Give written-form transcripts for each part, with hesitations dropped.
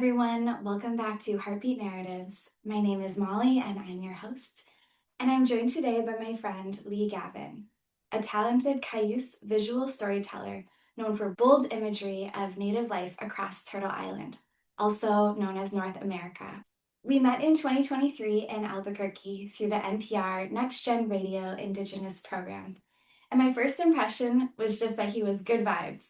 everyone. Welcome back to Heartbeat Narratives. My name is Molly, and I'm your host. And I'm joined today by my friend Lee Gavin, a talented Cayuse visual storyteller known for bold imagery of native life across Turtle Island, also known as North America. We met in 2023 in Albuquerque through the NPR Next Gen Radio Indigenous program. And my first impression was just that he was good vibes,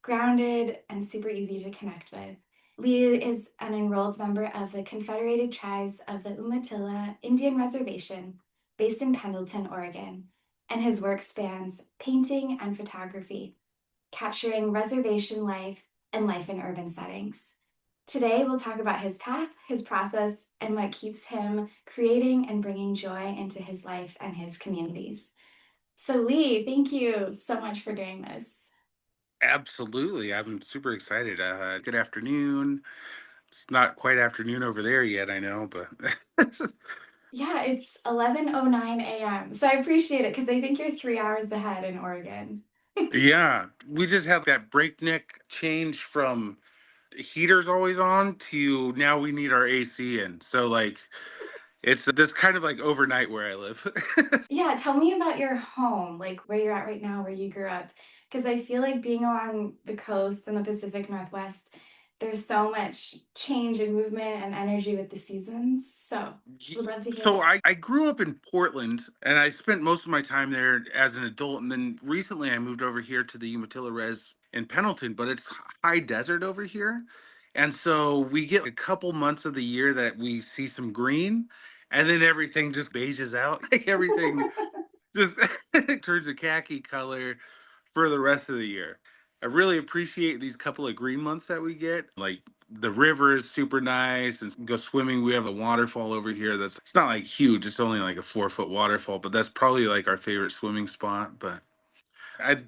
grounded, and super easy to connect with. Lee is an enrolled member of the Confederated Tribes of the Umatilla Indian Reservation, based in Pendleton, Oregon, and his work spans painting and photography, capturing reservation life and life in urban settings. Today, we'll talk about his path, his process, and what keeps him creating and bringing joy into his life and his communities. So, Lee, thank you so much for doing this. Absolutely. I'm super excited. Good afternoon. It's not quite afternoon over there yet, I know, but it's just, Yeah, it's 11:09 a.m. So I appreciate it because I think you're 3 hours ahead in Oregon. yeah, we just have that breakneck change from heaters always on to now we need our AC in. So, like, it's this kind of like overnight where I live. Yeah, tell me about your home, like where you're at right now, where you grew up. Because I feel like being along the coast in the Pacific Northwest, there's so much change and movement and energy with the seasons. So would love to hear So it. I grew up in Portland and I spent most of my time there as an adult. And then recently I moved over here to the Umatilla Res in Pendleton, but it's high desert over here. And so we get a couple months of the year that we see some green and then everything just beiges out. Like everything just turns a khaki color for the rest of the year. I really appreciate these couple of green months that we get. Like the river is super nice and go swimming. We have a waterfall over here that's it's not like huge, it's only like a 4 foot waterfall, but that's probably like our favorite swimming spot. But I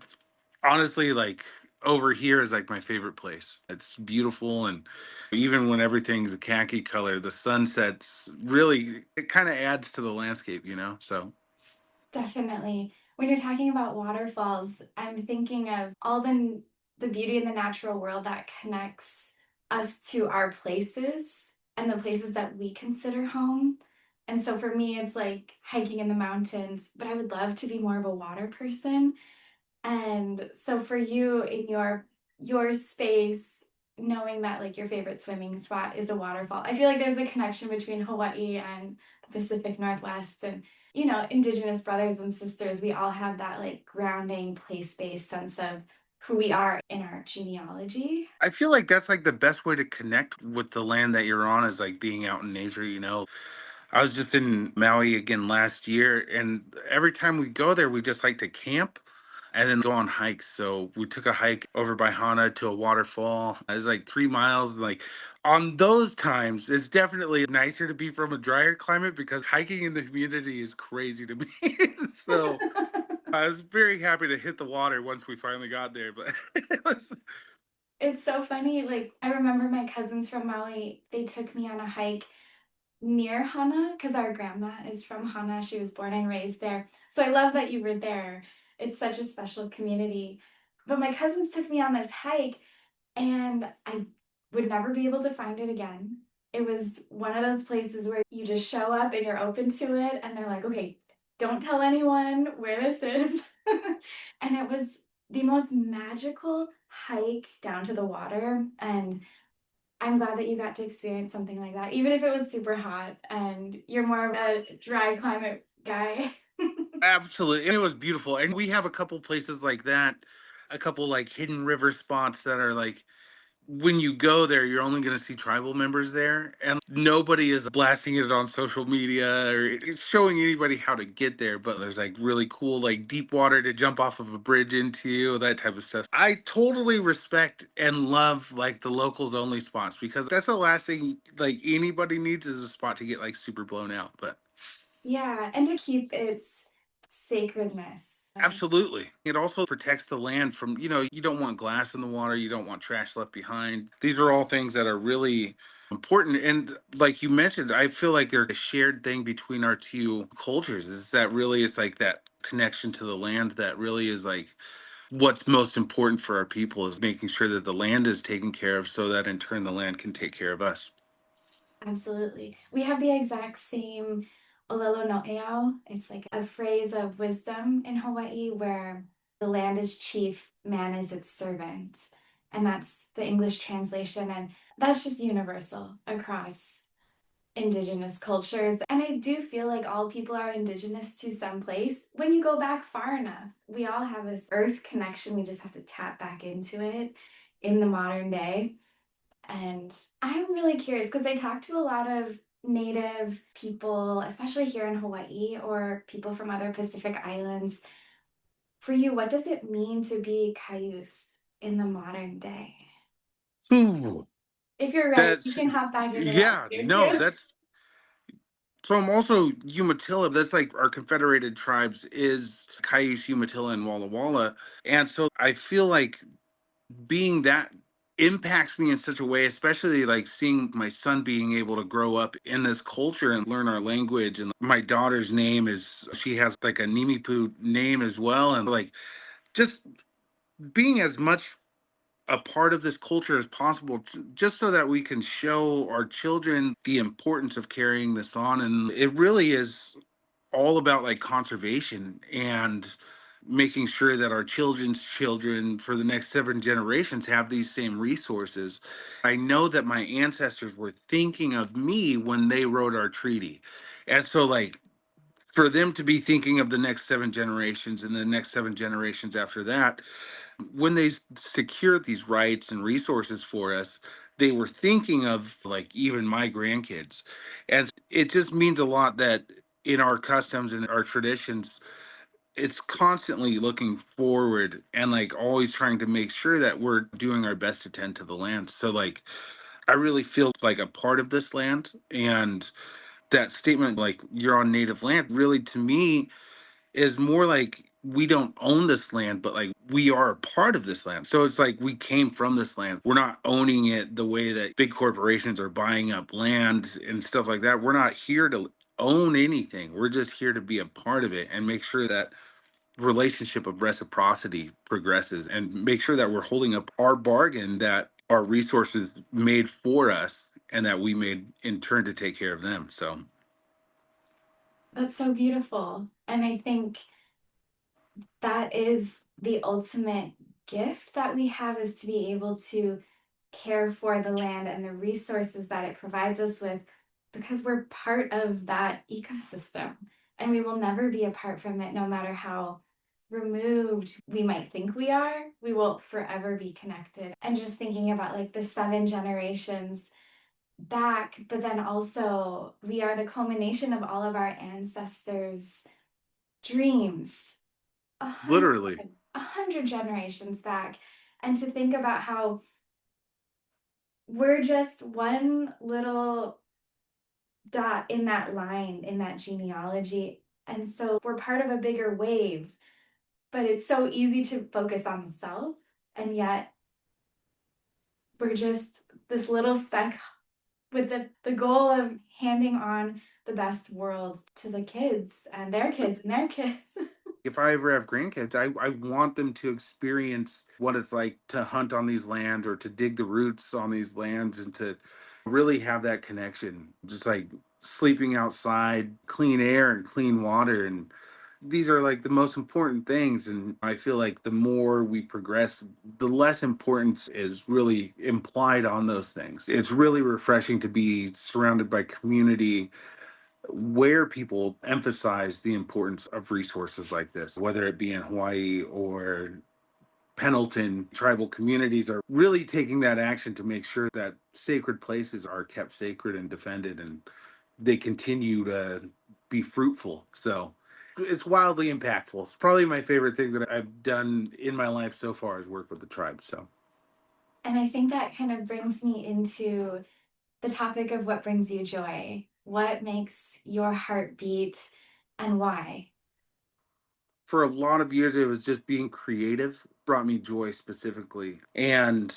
honestly like over here is like my favorite place. It's beautiful and even when everything's a khaki color, the sunsets really it kind of adds to the landscape. So Definitely. When you're talking about waterfalls, I'm thinking of all the beauty in the natural world that connects us to our places and the places that we consider home. And so for me, it's like hiking in the mountains, but I would love to be more of a water person. And so for you in your space, knowing that like your favorite swimming spot is a waterfall, I feel like there's a connection between Hawaii and the Pacific Northwest and Indigenous brothers and sisters, we all have that like grounding place-based sense of who we are in our genealogy. I feel like that's like the best way to connect with the land that you're on is like being out in nature. I was just in Maui again last year, and every time we go there, we just like to camp and then go on hikes. So we took a hike over by Hana to a waterfall. It was like 3 miles. And like on those times, it's definitely nicer to be from a drier climate because hiking in the humidity is crazy to me. So I was very happy to hit the water once we finally got there. But it was It's so funny. Like, I remember my cousins from Maui, they took me on a hike near Hana because our grandma is from Hana. She was born and raised there. So I love that you were there. It's such a special community. But my cousins took me on this hike and I would never be able to find it again. It was one of those places where you just show up and you're open to it, and they're like, okay, don't tell anyone where this is. And it was the most magical hike down to the water. And I'm glad that you got to experience something like that, even if it was super hot and you're more of a dry climate guy. absolutely. And it was beautiful. And we have a couple places like that, a couple like hidden river spots that are like when you go there, you're only going to see tribal members there, and nobody is blasting it on social media or it's showing anybody how to get there. But there's like really cool, like deep water to jump off of a bridge into, that type of stuff. I totally respect and love like the locals only spots because that's the last thing like anybody needs is a spot to get like super blown out. But Yeah, and to keep its sacredness. absolutely. It also protects the land from, you don't want glass in the water, you don't want trash left behind. These are all things that are really important. And like you mentioned, I feel like they're a shared thing between our two cultures. Is that really is like that connection to the land that really is like what's most important for our people is making sure that the land is taken care of so that in turn the land can take care of us. Absolutely. We have the exact same olelo no eao. It's like a phrase of wisdom in Hawaii where the land is chief, man is its servant. And that's the English translation. And that's just universal across Indigenous cultures. And I do feel like all people are Indigenous to some place when you go back far enough. We all have this earth connection. We just have to tap back into it in the modern day. And I'm really curious because I talk to a lot of Native people, especially here in Hawaii or people from other Pacific islands. For you, what does it mean to be Cayuse in the modern day? Ooh, If you're ready, you that's can hop back into that yeah, here no, too. that's so I'm also Umatilla. That's like our Confederated Tribes is Cayuse, Umatilla, and Walla Walla. And so I feel like being that impacts me in such a way, especially like seeing my son being able to grow up in this culture and learn our language. And my daughter's name is, she has like a Nimipu name as well. And like just being as much a part of this culture as possible, just so that we can show our children the importance of carrying this on. And it really is all about like conservation and making sure that our children's children for the next 7 generations have these same resources. I know that my ancestors were thinking of me when they wrote our treaty. And so like for them to be thinking of the next 7 generations and the next 7 generations after that, when they secured these rights and resources for us, they were thinking of like even my grandkids. And it just means a lot that in our customs and our traditions, it's constantly looking forward and like always trying to make sure that we're doing our best to tend to the land. So like I really feel like a part of this land, and that statement like you're on native land really to me is more like we don't own this land, but like we are a part of this land. So it's like we came from this land. We're not owning it the way that big corporations are buying up land and stuff like that. We're not here to own anything. We're just here to be a part of it and make sure that relationship of reciprocity progresses and make sure that we're holding up our bargain that our resources made for us and that we made in turn to take care of them. So That's so beautiful. And I think that is the ultimate gift that we have is to be able to care for the land and the resources that it provides us with because we're part of that ecosystem and we will never be apart from it no matter how removed we might think we are. We will forever be connected. And just thinking about like the 7 generations back, but then also we are the culmination of all of our ancestors' dreams a hundred, literally, 100 generations back. And to think about how we're just one little dot in that line, in that genealogy. And so we're part of a bigger wave, but it's so easy to focus on the self. And yet we're just this little speck with the goal of handing on the best world to the kids and their kids and their kids. if I ever have grandkids, I want them to experience what it's like to hunt on these lands or to dig the roots on these lands and to really have that connection. Just like sleeping outside, clean air and clean water. And these are like the most important things. And I feel like the more we progress, the less importance is really implied on those things. It's really refreshing to be surrounded by community where people emphasize the importance of resources like this, whether it be in Hawaii or Pendleton. Tribal communities are really taking that action to make sure that sacred places are kept sacred and defended and they continue to be fruitful. So it's wildly impactful. It's probably my favorite thing that I've done in my life so far is work with the tribe. So And I think that kind of brings me into the topic of what brings you joy. What makes your heart beat and why? for a lot of years, it was just being creative brought me joy specifically. And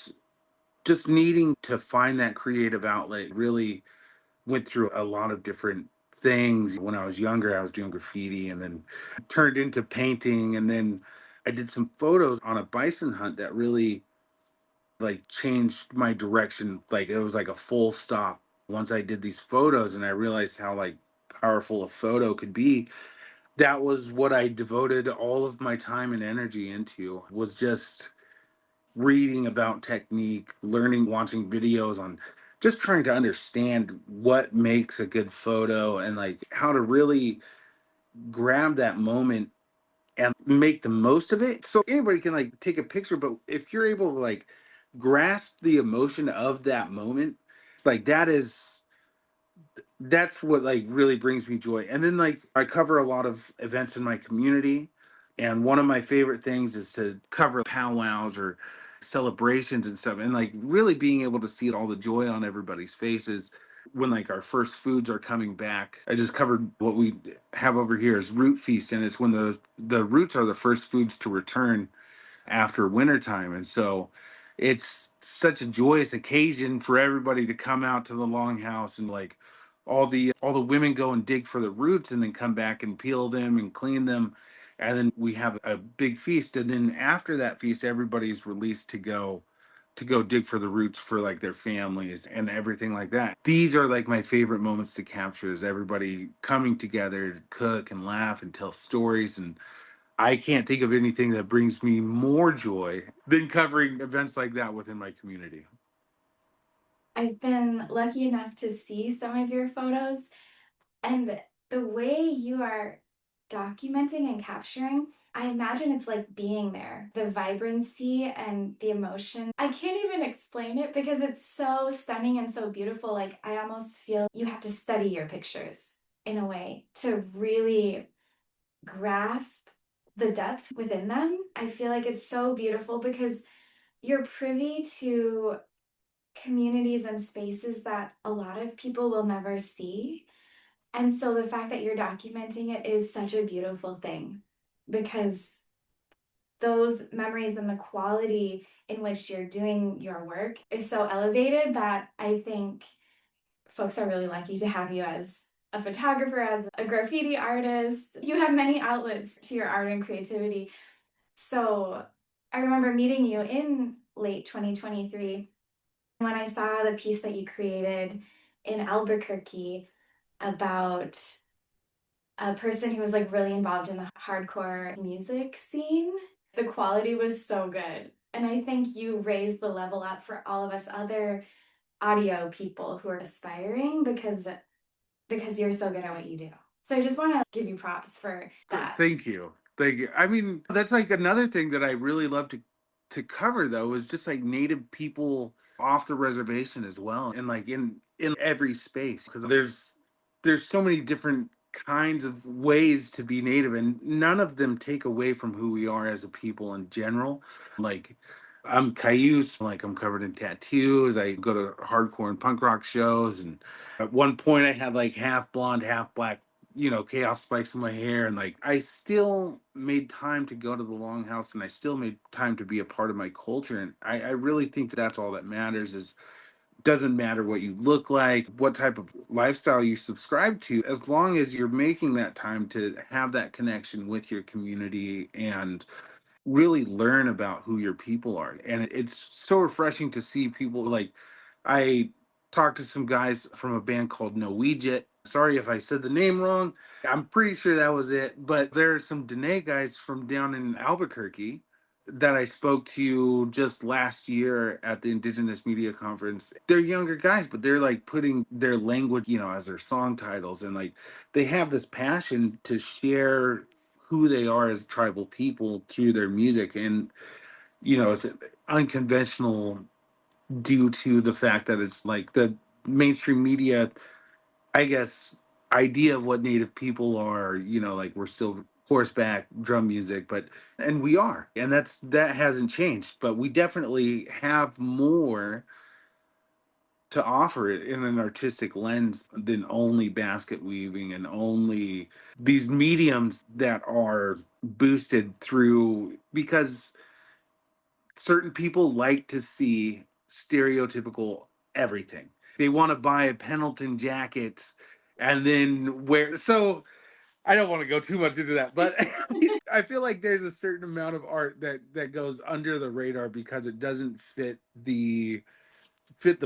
just needing to find that creative outlet really went through a lot of different things. When I was younger, I was doing graffiti and then turned into painting. And then I did some photos on a bison hunt that really like changed my direction. Like it was like a full stop once I did these photos and I realized how like powerful a photo could be. That was what I devoted all of my time and energy into, was just reading about technique, learning, watching videos on just trying to understand what makes a good photo and like how to really grab that moment and make the most of it. So anybody can like take a picture, but if you're able to like grasp the emotion of that moment, like that's what like really brings me joy. And then like I cover a lot of events in my community, and one of my favorite things is to cover powwows or celebrations and stuff, and like really being able to see all the joy on everybody's faces when like our first foods are coming back. I just covered what we have over here is root feast, and it's when the roots are the first foods to return after wintertime. And so it's such a joyous occasion for everybody to come out to the longhouse, and like all the women go and dig for the roots and then come back and peel them and clean them. And then we have a big feast. And then after that feast, everybody's released to go dig for the roots for like their families and everything like that. These are like my favorite moments to capture, is everybody coming together to cook and laugh and tell stories. And I can't think of anything that brings me more joy than covering events like that within my community. I've been lucky enough to see some of your photos, and the way you are documenting and capturing, I imagine it's like being there. The vibrancy and the emotion. I can't even explain it because it's so stunning and so beautiful. Like, I almost feel you have to study your pictures in a way to really grasp the depth within them. I feel like it's so beautiful because you're privy to communities and spaces that a lot of people will never see. And so the fact that you're documenting it is such a beautiful thing, because those memories and the quality in which you're doing your work is so elevated that I think folks are really lucky to have you as a photographer, as a graffiti artist. You have many outlets to your art and creativity. So I remember meeting you in late 2023 when I saw the piece that you created in Albuquerque about a person who was like really involved in the hardcore music scene. The quality was so good. And I think you raised the level up for all of us other audio people who are aspiring, because you're so good at what you do. So I just want to give you props for that. Thank you. Thank you. I mean, that's like another thing that I really love to cover though, is just like native people off the reservation as well, and like in every space, because there's so many different kinds of ways to be native, and none of them take away from who we are as a people in general. Like I'm Cayuse, like I'm covered in tattoos. I go to hardcore and punk rock shows, and at one point I had like half blonde, half black, chaos spikes in my hair. And like I still made time to go to the longhouse, and I still made time to be a part of my culture. And I really think that that's all that matters. Is doesn't matter what you look like, what type of lifestyle you subscribe to, as long as you're making that time to have that connection with your community and really learn about who your people are. And it's so refreshing to see people like I talked to some guys from a band called Norwegian. Sorry if I said the name wrong. I'm pretty sure that was it. But there are some Dene guys from down in Albuquerque that I spoke to just last year at the Indigenous Media Conference. They're younger guys, but they're like putting their language, as their song titles. And like they have this passion to share who they are as tribal people through their music. And it's unconventional due to the fact that it's like the mainstream media, I guess, idea of what native people are. Like we're still horseback drum music, but and we are, and that hasn't changed, but we definitely have more to offer it in an artistic lens than only basket weaving and only these mediums that are boosted through, because certain people like to see stereotypical everything. They want to buy a Pendleton jacket and then wear. So I don't want to go too much into that, but I feel like there's a certain amount of art that goes under the radar because it doesn't fit the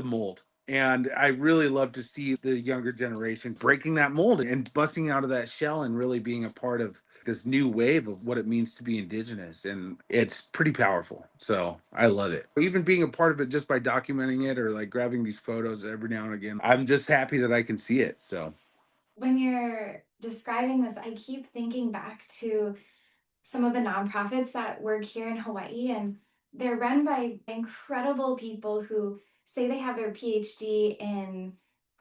mold. And I really love to see the younger generation breaking that mold and busting out of that shell and really being a part of this new wave of what it means to be Indigenous. And it's pretty powerful. So I love it. Even being a part of it just by documenting it or like grabbing these photos every now and again, I'm just happy that I can see it. So When you're describing this, I keep thinking back to some of the nonprofits that work here in Hawaii, and they're run by incredible people who say they have their PhD in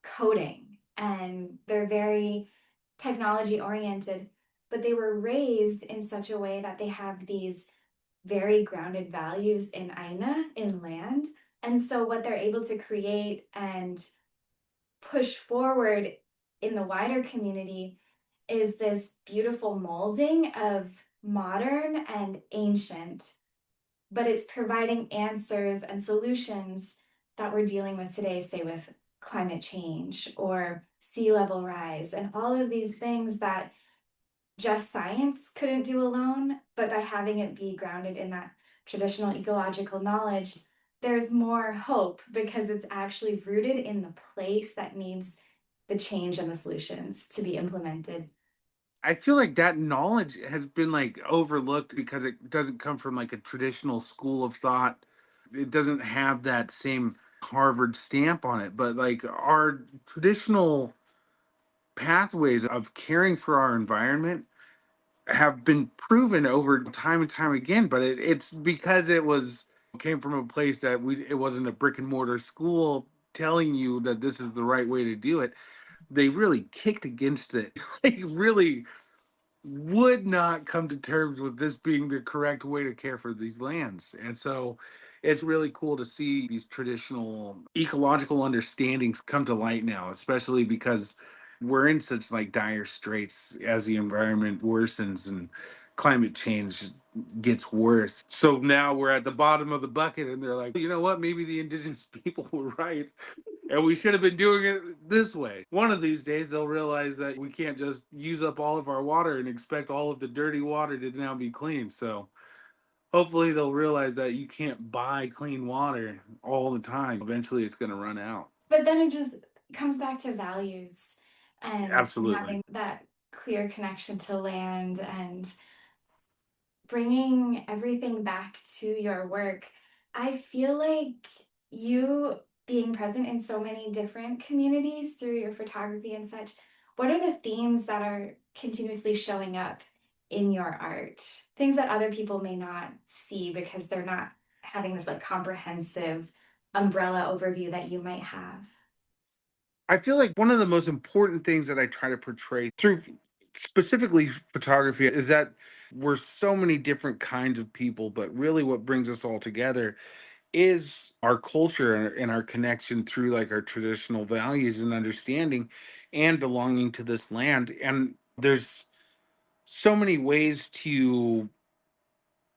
coding and they're very technology oriented, but they were raised in such a way that they have these very grounded values in Aina, in land. And so, what they're able to create and push forward in the wider community is this beautiful molding of modern and ancient, but it's providing answers and solutions that we're dealing with today, say with climate change or sea level rise, and all of these things that just science couldn't do alone, but by having it be grounded in that traditional ecological knowledge, there's more hope because it's actually rooted in the place that needs the change and the solutions to be implemented. I feel like that knowledge has been like overlooked because it doesn't come from like a traditional school of thought. It doesn't have that same Harvard stamp on it, but like our traditional pathways of caring for our environment have been proven over time and time again. But it's because it was came from a place that we it wasn't a brick and mortar school telling you that this is the right way to do it. They really kicked against it. They really would not come to terms with this being the correct way to care for these lands. And so it's really cool to see these traditional ecological understandings come to light now, especially because we're in such like dire straits as the environment worsens and climate change gets worse. So now we're at the bottom of the bucket and they're like, you know what, maybe the indigenous people were right and we should have been doing it this way. One of these days, they'll realize that we can't just use up all of our water and expect all of the dirty water to now be clean. So hopefully, they'll realize that you can't buy clean water all the time. Eventually, it's going to run out. But then it just comes back to values and Absolutely. having that clear connection to land and bringing everything back to your work. I feel like you being present in so many different communities through your photography and such, what are the themes that are continuously showing up in your art? Things that other people may not see because they're not having this like comprehensive umbrella overview that you might have. I feel like one of the most important things that I try to portray through specifically photography is that we're so many different kinds of people, but really what brings us all together is our culture and our connection through like our traditional values and understanding and belonging to this land. And there's so many ways to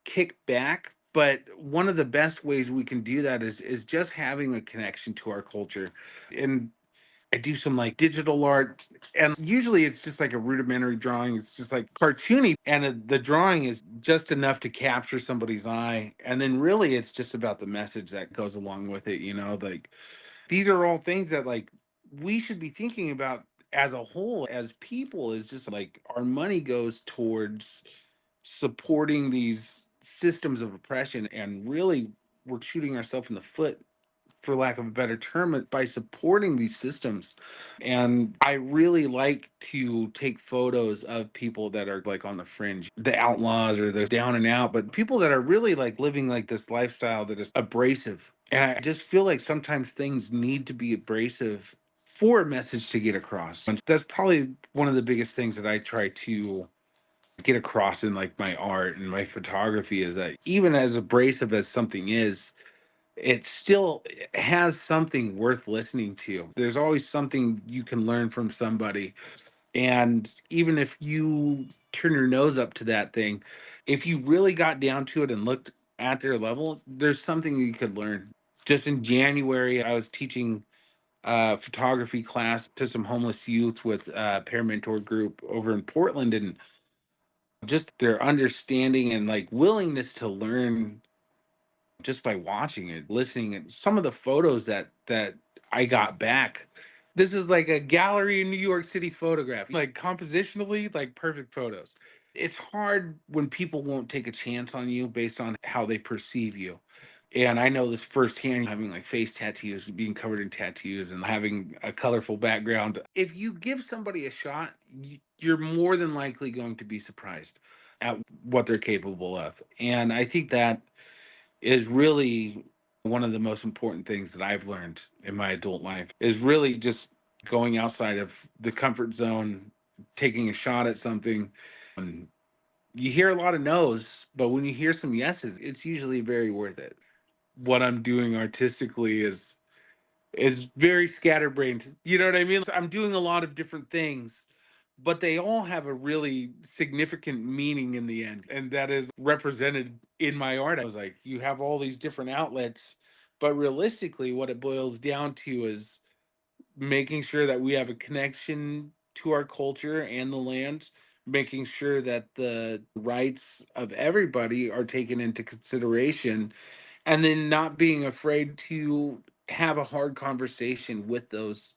kick back, but one of the best ways we can do that is just having a connection to our culture. And I do some like digital art, and usually it's just like a rudimentary drawing. It's just like cartoony, and the drawing is just enough to capture somebody's eye. And then really, it's just about the message that goes along with it. You know, like these are all things that like we should be thinking about as a whole, as people. Is just like our money goes towards supporting these systems of oppression, and really we're shooting ourselves in the foot for lack of a better term, by supporting these systems. And I really like to take photos of people that are like on the fringe, the outlaws or the down and out, but people that are really like living like this lifestyle that is abrasive. And I just feel like sometimes things need to be abrasive for a message to get across. And that's probably one of the biggest things that I try to get across in like my art and my photography is that even as abrasive as something is, it still has something worth listening to. There's always something you can learn from somebody. And even if you turn your nose up to that thing, if you really got down to it and looked at their level, there's something you could learn. Just in January, I was teaching a photography class to some homeless youth with a peer mentor group over in Portland. And just their understanding and like willingness to learn just by watching it, listening, and some of the photos that I got back. This is like a gallery in New York City photograph, like compositionally, like perfect photos. It's hard when people won't take a chance on you based on how they perceive you. And I know this firsthand, having like face tattoos, being covered in tattoos, and having a colorful background. If you give somebody a shot, you're more than likely going to be surprised at what they're capable of. And I think that is really one of the most important things that I've learned in my adult life is really just going outside of the comfort zone, taking a shot at something. And you hear a lot of no's, but when you hear some yeses, it's usually very worth it. What I'm doing artistically is very scatterbrained. You know what I mean? I'm doing a lot of different things, but they all have a really significant meaning in the end. And that is represented in my art. I was like, you have all these different outlets, but realistically, what it boils down to is making sure that we have a connection to our culture and the land, making sure that the rights of everybody are taken into consideration, and then not being afraid to have a hard conversation with those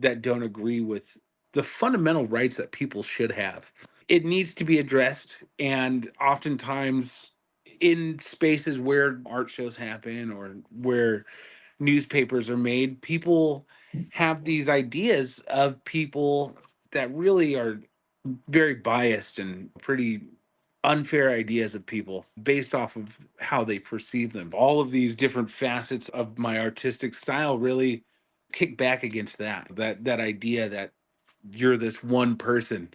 that don't agree with the fundamental rights that people should have. It needs to be addressed, and oftentimes in spaces where art shows happen or where newspapers are made, people have these ideas of people that really are very biased and pretty unfair ideas of people based off of how they perceive them. All of these different facets of my artistic style really kick back against that idea that you're this one person.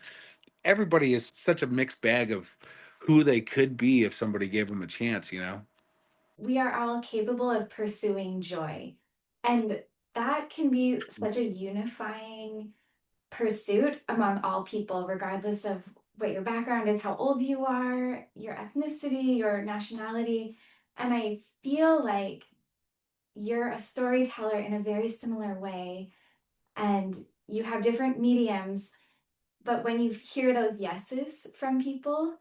Everybody is such a mixed bag of who they could be if somebody gave them a chance, you know? We are all capable of pursuing joy. And that can be such a unifying pursuit among all people, regardless of what your background is, how old you are, your ethnicity, your nationality. And I feel like you're a storyteller in a very similar way, and you have different mediums. But when you hear those yeses from people,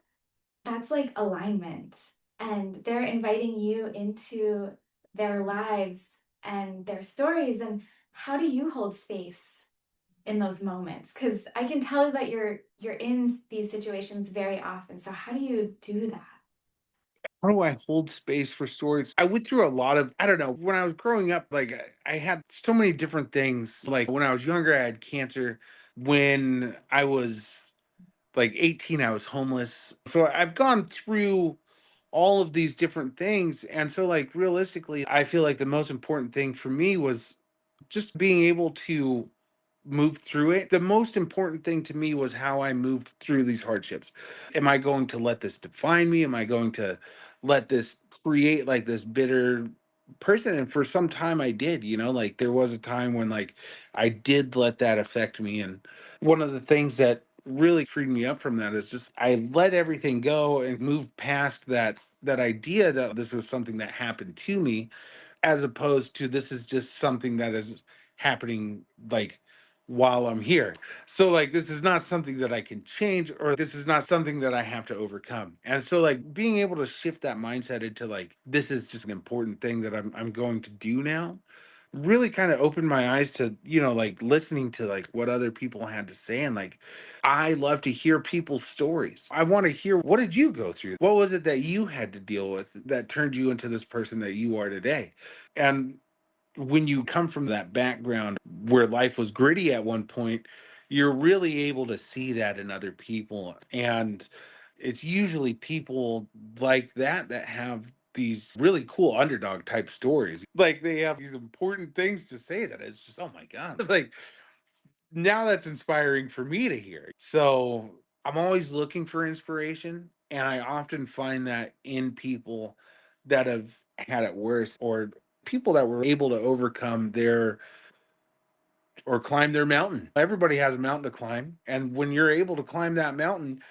that's like alignment. And they're inviting you into their lives and their stories. And how do you hold space in those moments? Because I can tell that you're in these situations very often. So how do you do that? How do I hold space for stories? I went through a lot of, I don't know, when I was growing up, like I had so many different things. Like when I was younger, I had cancer. When I was like 18, I was homeless. So I've gone through all of these different things. And so, like, realistically, I feel like the most important thing for me was just being able to move through it. The most important thing to me was how I moved through these hardships. Am I going to let this define me? Am I going to let this create like this bitter person? And for some time I did, you know, like there was a time when like I did let that affect me. And one of the things that really freed me up from that is just I let everything go and moved past that idea that this was something that happened to me, as opposed to this is just something that is happening like while I'm here. So like this is not something that I can change, or this is not something that I have to overcome. And so like being able to shift that mindset into like this is just an important thing that I'm going to do now really kind of opened my eyes to, you know, like listening to like what other people had to say. And like I love to hear people's stories. I want to hear, what did you go through? What was it that you had to deal with that turned you into this person that you are today? And when you come from that background where life was gritty at one point, you're really able to see that in other people. And it's usually people like that have these really cool underdog type stories. Like they have these important things to say that it's just, oh my God. Like now that's inspiring for me to hear. So I'm always looking for inspiration. And I often find that in people that have had it worse, or people that were able to overcome their or climb their mountain. Everybody has a mountain to climb. And when you're able to climb that mountain,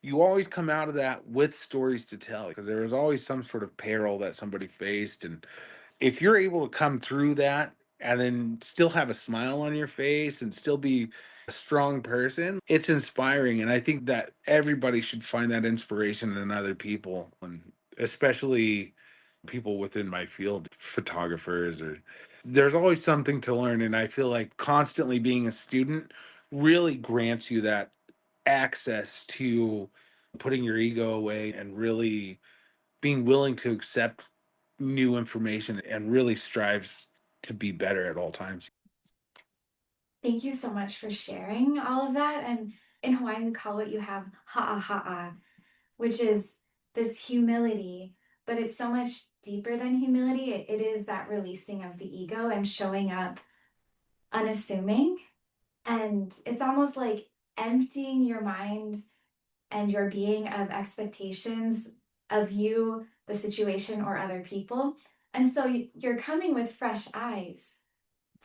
you always come out of that with stories to tell because there was always some sort of peril that somebody faced. And if you're able to come through that and then still have a smile on your face and still be a strong person. It's inspiring. And I think that everybody should find that inspiration in other people, and especially people within my field, photographers, or there's always something to learn. And I feel like constantly being a student really grants you that access to putting your ego away and really being willing to accept new information and really strives to be better at all times. Thank you so much for sharing all of that. And in Hawaiian, we call what you have ha'a ha'a, which is this humility, but it's so much deeper than humility. It is that releasing of the ego and showing up unassuming. And it's almost like emptying your mind and your being of expectations of you, the situation, or other people. And so you're coming with fresh eyes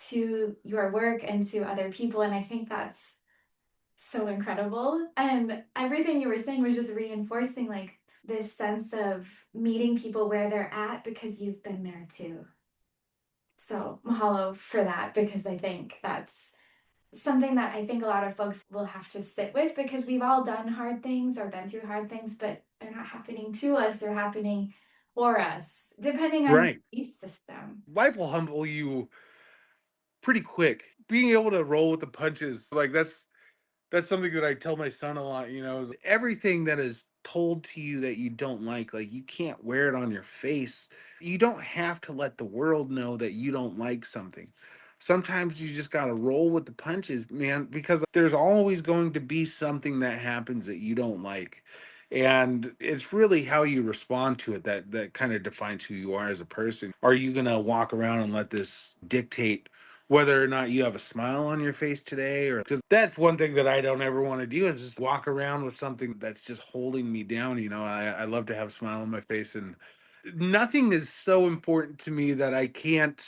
to your work and to other people. And I think that's so incredible. And everything you were saying was just reinforcing like this sense of meeting people where they're at because you've been there too. So mahalo for that, because I think that's something that I think a lot of folks will have to sit with because we've all done hard things or been through hard things, but they're not happening to us, they're happening for us, depending on your Right. belief system. Life will humble you pretty quick. Being able to roll with the punches, like that's something that I tell my son a lot, is everything that is told to you that you don't like you can't wear it on your face. You don't have to let the world know that you don't like something. Sometimes you just got to roll with the punches, man, because there's always going to be something that happens that you don't like. And it's really how you respond to it that kind of defines who you are as a person. Are you going to walk around and let this dictate whether or not you have a smile on your face today? Or because that's one thing that I don't ever want to do is just walk around with something that's just holding me down. I love to have a smile on my face, and nothing is so important to me that I can't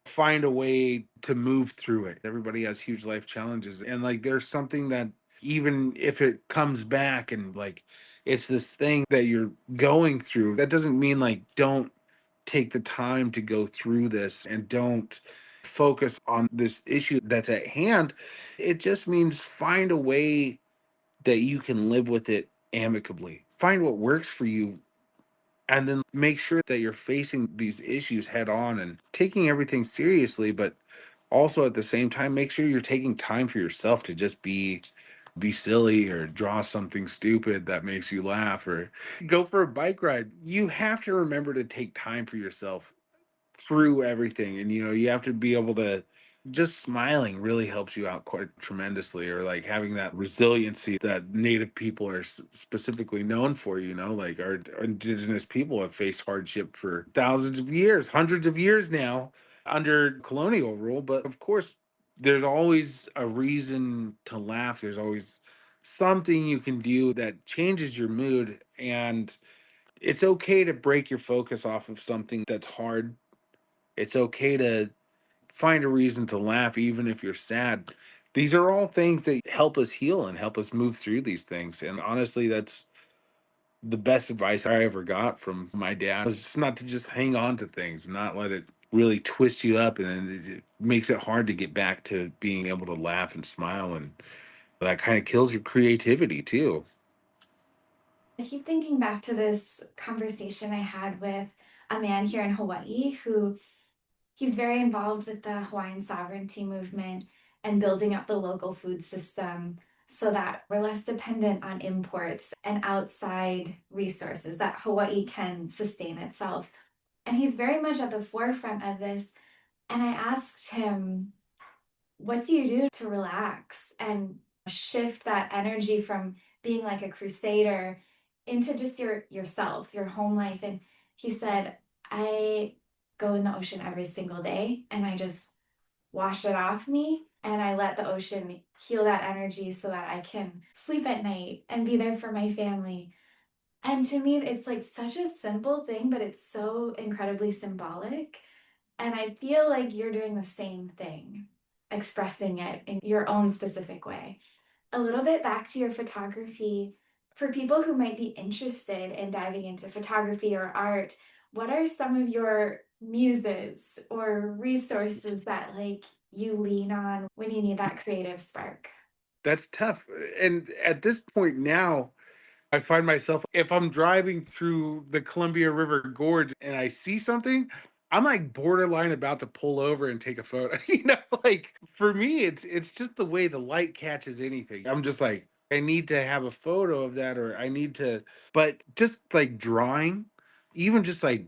find a way to move through it. Everybody has huge life challenges, and like there's something that even if it comes back and like it's this thing that you're going through, that doesn't mean like don't take the time to go through this and don't focus on this issue that's at hand. It just means find a way that you can live with it amicably. Find what works for you, and then make sure that you're facing these issues head on and taking everything seriously, but also at the same time make sure you're taking time for yourself to just be silly or draw something stupid that makes you laugh or go for a bike ride. You have to remember to take time for yourself through everything. And you have to be able to just smiling really helps you out quite tremendously, or like having that resiliency that native people are specifically known for. Like our indigenous people have faced hardship for thousands of years, hundreds of years now, under colonial rule. But of course there's always a reason to laugh. There's always something you can do that changes your mood, and it's okay to break your focus off of something that's hard. It's okay to find a reason to laugh, even if you're sad. These are all things that help us heal and help us move through these things. And honestly, that's the best advice I ever got from my dad, was just not to just hang on to things, not let it really twist you up. And then it makes it hard to get back to being able to laugh and smile. And that kind of kills your creativity too. I keep thinking back to this conversation I had with a man here in Hawaii who he's very involved with the Hawaiian sovereignty movement and building up the local food system so that we're less dependent on imports and outside resources, that Hawaii can sustain itself. And he's very much at the forefront of this. And I asked him, what do you do to relax and shift that energy from being like a crusader into just yourself, your home life? And he said, I go in the ocean every single day and I just wash it off me and I let the ocean heal that energy so that I can sleep at night and be there for my family. And to me, it's like such a simple thing, but it's so incredibly symbolic. And I feel like you're doing the same thing, expressing it in your own specific way. A little bit back to your photography, for people who might be interested in diving into photography or art, what are some of your muses or resources that like you lean on when you need that creative spark? That's tough. And at this point now, I find myself, if I'm driving through the Columbia River Gorge and I see something, I'm like borderline about to pull over and take a photo. Like for me, it's just the way the light catches anything. I'm just like, I need to have a photo of that, or I need to, but just like drawing, even just like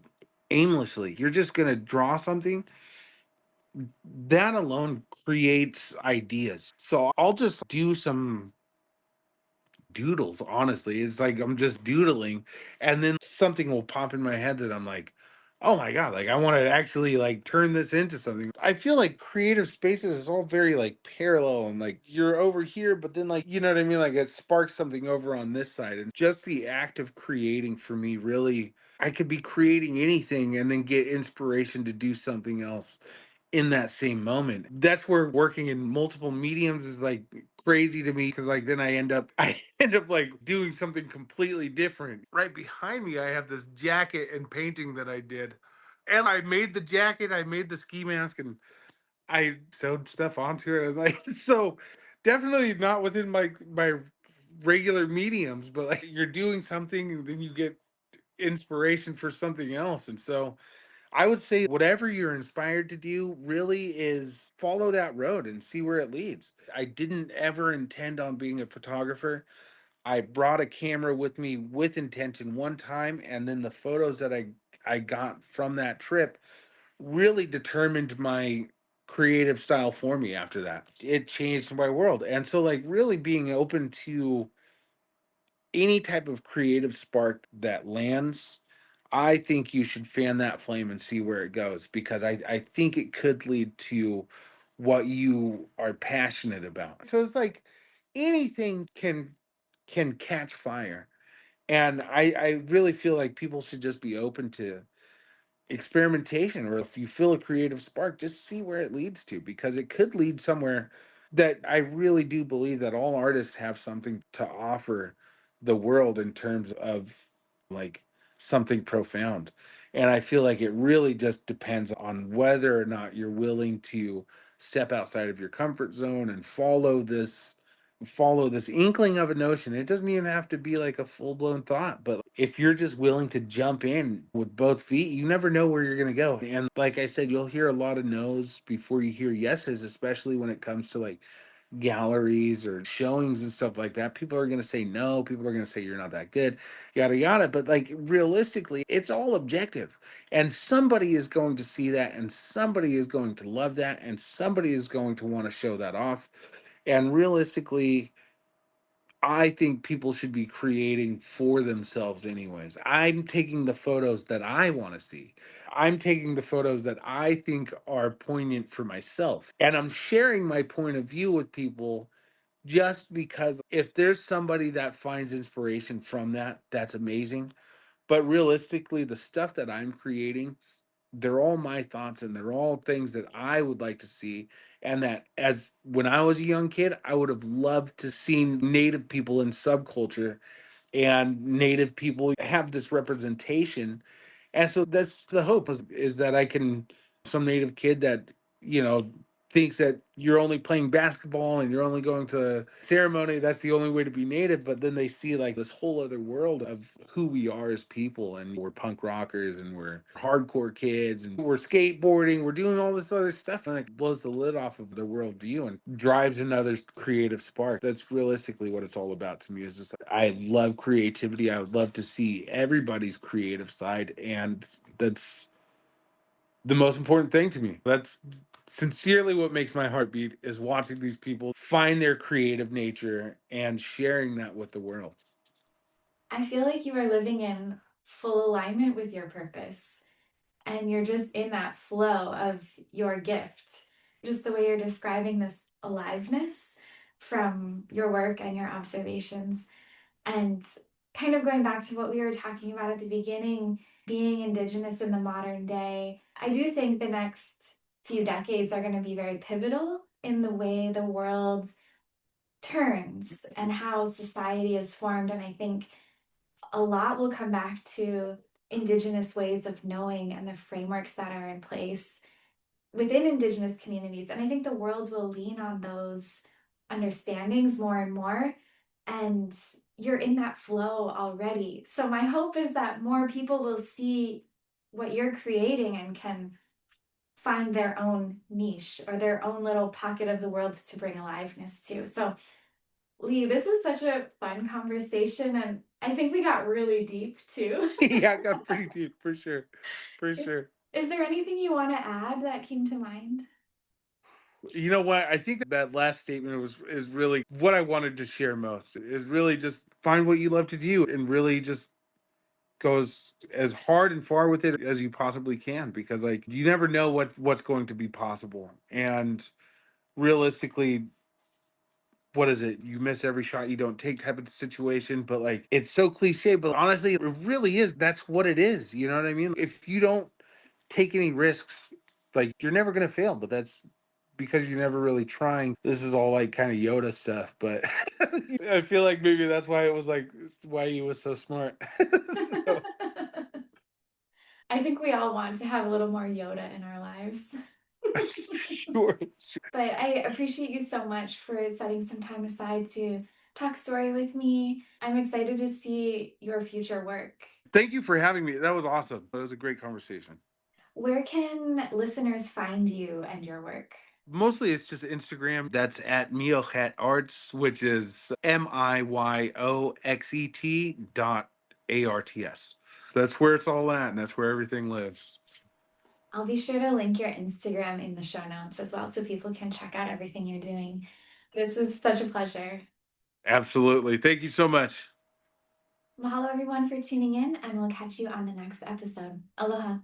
aimlessly, you're just gonna draw something that alone creates ideas. So I'll just do some doodles, honestly. It's like I'm just doodling and then something will pop in my head that I'm like, "Oh my god, like I want to actually like turn this into something." I feel like creative spaces is all very like parallel and like you're over here but then like you know what I mean like it sparks something over on this side and just the act of creating for me really I could be creating anything and then get inspiration to do something else in that same moment. That's where working in multiple mediums is like crazy to me because like then I end up like doing something completely different. Right behind me I have this jacket and painting that I did. And I made the jacket, I made the ski mask and I sewed stuff onto it. And like so definitely not within my regular mediums, but like you're doing something and then you get inspiration for something else. And so I would say whatever you're inspired to do really is follow that road and see where it leads. I didn't ever intend on being a photographer. I brought a camera with me with intention one time and then the photos that I got from that trip really determined my creative style for me after that. It changed my world. And so like really being open to any type of creative spark that lands, I think you should fan that flame and see where it goes because I think it could lead to what you are passionate about. So it's like anything can catch fire. And I really feel like people should just be open to experimentation or if you feel a creative spark just see where it leads to because it could lead somewhere that I really do believe that all artists have something to offer the world in terms of like something profound and I feel like it really just depends on whether or not you're willing to step outside of your comfort zone and follow this inkling of a notion. It doesn't even have to be like a full-blown thought, but if you're just willing to jump in with both feet, you never know where you're going to go. And like I said, you'll hear a lot of no's before you hear yeses, especially when it comes to like galleries or showings and stuff like that. People are going to say no, people are going to say you're not that good, yada yada, but like realistically, it's all objective. And somebody is going to see that and somebody is going to love that and somebody is going to want to show that off. And realistically, I think people should be creating for themselves, anyways. I'm taking the photos that I want to see. I'm taking the photos that I think are poignant for myself. And I'm sharing my point of view with people just because if there's somebody that finds inspiration from that, that's amazing. But realistically, the stuff that I'm creating they're all my thoughts and they're all things that I would like to see. And that as when I was a young kid, I would have loved to see native people in subculture and native people have this representation. And so that's the hope is that I can some native kid that, you know, thinks that you're only playing basketball and you're only going to ceremony, that's the only way to be native, but then they see like this whole other world of who we are as people and we're punk rockers and we're hardcore kids and we're skateboarding, we're doing all this other stuff and it blows the lid off of their worldview and drives another creative spark. That's realistically what it's all about to me. Is just I love creativity. I would love to see everybody's creative side, and that's the most important thing to me. That's sincerely what makes my heart beat is watching these people find their creative nature and sharing that with the world. I feel like you are living in full alignment with your purpose and you're just in that flow of your gift. Just the way you're describing this aliveness from your work and your observations. And kind of going back to what we were talking about at the beginning, being Indigenous in the modern day, I do think the next few decades are going to be very pivotal in the way the world turns and how society is formed. And I think a lot will come back to Indigenous ways of knowing and the frameworks that are in place within Indigenous communities. And I think the world will lean on those understandings more and more. And you're in that flow already. So my hope is that more people will see what you're creating and can find their own niche or their own little pocket of the world to bring aliveness to. So, Lee, this was such a fun conversation, and I think we got really deep too. Yeah, I got pretty deep for sure. For is, sure. is there anything you want to add that came to mind? You know what? I think that last statement was is really what I wanted to share most. Is really just find what you love to do and really just goes as hard and far with it as you possibly can, because like you never know what's going to be possible. And realistically, what is it? You miss every shot you don't take type of situation, but like it's so cliche, but honestly, it really is. That's what it is. You know what I mean? If you don't take any risks, like you're never gonna fail. But that's because you're never really trying. This is all like kind of Yoda stuff, but I feel like maybe that's why it was like why he was so smart. So I think we all want to have a little more Yoda in our lives. sure. But I appreciate you so much for setting some time aside to talk story with me. I'm excited to see your future work. Thank you for having me. That was awesome. That was a great conversation. Where can listeners find you and your work? Mostly it's just Instagram. That's at Mioxet Arts, which is Miyooxet.arts. That's where it's all at, and that's where everything lives. I'll be sure to link your Instagram in the show notes as well so people can check out everything you're doing. This was such a pleasure. Absolutely. Thank you so much. Mahalo, everyone, for tuning in, and we'll catch you on the next episode. Aloha.